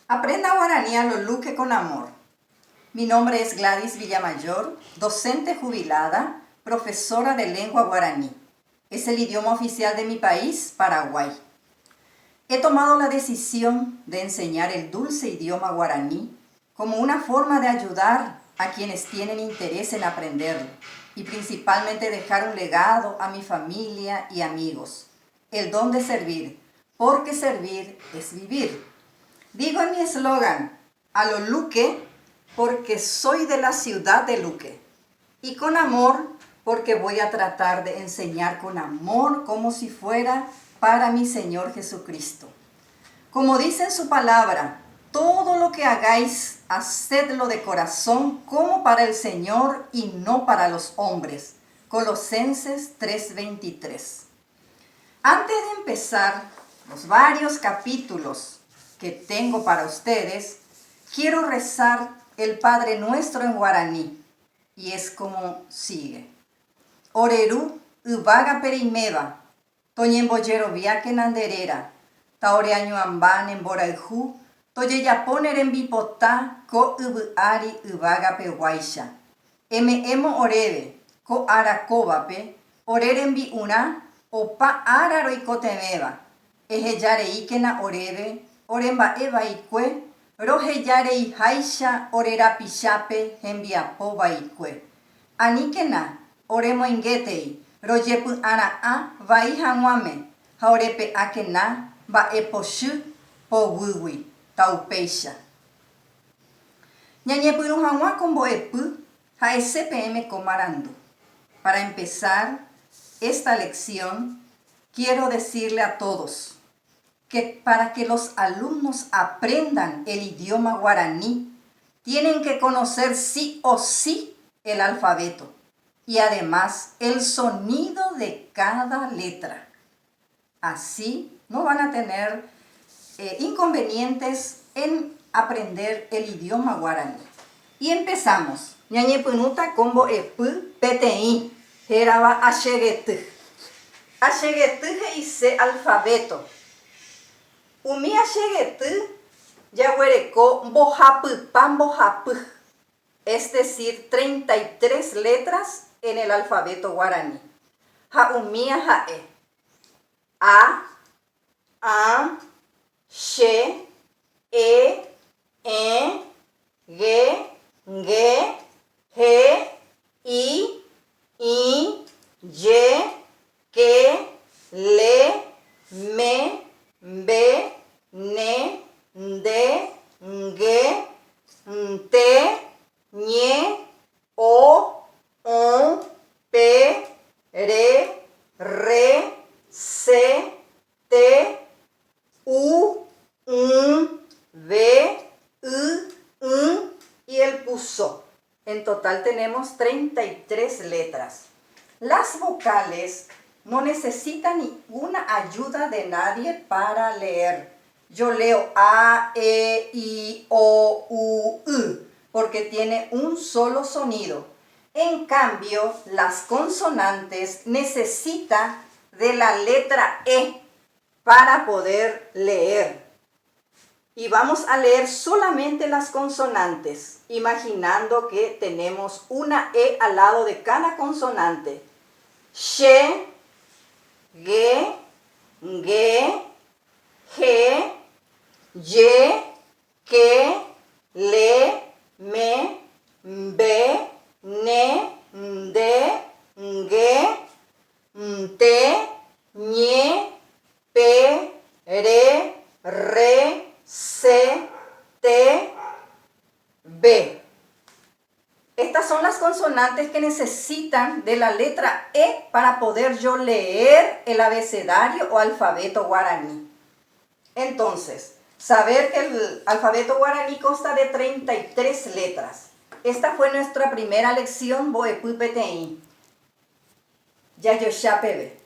Aprenda guaraní a lo luque con amor. Mi nombre es Gladys Villamayor, docente jubilada, profesora de lengua guaraní. Es el idioma oficial de mi país, Paraguay. He tomado la decisión de enseñar el dulce idioma guaraní como una forma de ayudar a quienes tienen interés en aprenderlo y principalmente dejar un legado a mi familia y amigos. El don de servir, porque servir es vivir. Digo en mi eslogan, a lo Luque, porque soy de la ciudad de Luque. Y con amor, porque voy a tratar de enseñar con amor como si fuera para mi Señor Jesucristo. Como dice en su palabra, todo lo que hagáis, hacedlo de corazón como para el Señor y no para los hombres. Colosenses 3:23. Antes de empezar los varios capítulos que tengo para ustedes, quiero rezar el Padre Nuestro en guaraní, y es como sigue. Oreru ubaga perimeba, toñemboyero viaque nanderera, taoreaño amban en boraijú, toyeyaponer en bipotá, ko ubuari ubaga pehuaisha. Emo orebe, ko arakobape, oreren bi una, opa araroikotemeba, ejeyare ikena orebe, oremba eva ikue, rojeyare ihaisha orera pishape hembiapo baikue. Anikena oremo ingetei, royepu ara a vaihamuame, haorepe akena ba eposhu powuwi taupeisha. Ñañepuru hamua komboepu ha SPM Comarandú. Para empezar esta lección, quiero decirle a todos que para que los alumnos aprendan el idioma guaraní, tienen que conocer sí o sí el alfabeto y además el sonido de cada letra. Así no van a tener inconvenientes en aprender el idioma guaraní. Y empezamos. Ñañepunuta combo epu PTI. Heraba ashegetu. Ashegetu hice alfabeto. Umi ashegetu yahuereco bojapu pambojapu. Es decir, 33 letras en el alfabeto guaraní. Jaumia jae. A, she, e, ge, he, i, ye, que, le, me, be, ne, de, nge, te, ñe, o, pe, re, se, te, u, ve, y el puso. En total tenemos 33 letras. Las vocales no necesitan ninguna ayuda de nadie para leer. Yo leo A, E, I, O, U, porque tiene un solo sonido. En cambio, las consonantes necesitan de la letra E para poder leer. Y vamos a leer solamente las consonantes, imaginando que tenemos una E al lado de cada consonante. She, ge, he, ye, que, le, me, be, ne, de, nge, te, ñe, pe, re, se, te, be. Estas son las consonantes que necesitan de la letra E para poder yo leer el abecedario o alfabeto guaraní. Entonces, saber que el alfabeto guaraní consta de 33 letras. Esta fue nuestra primera lección, Boepu PTI. Yayosha Pebe.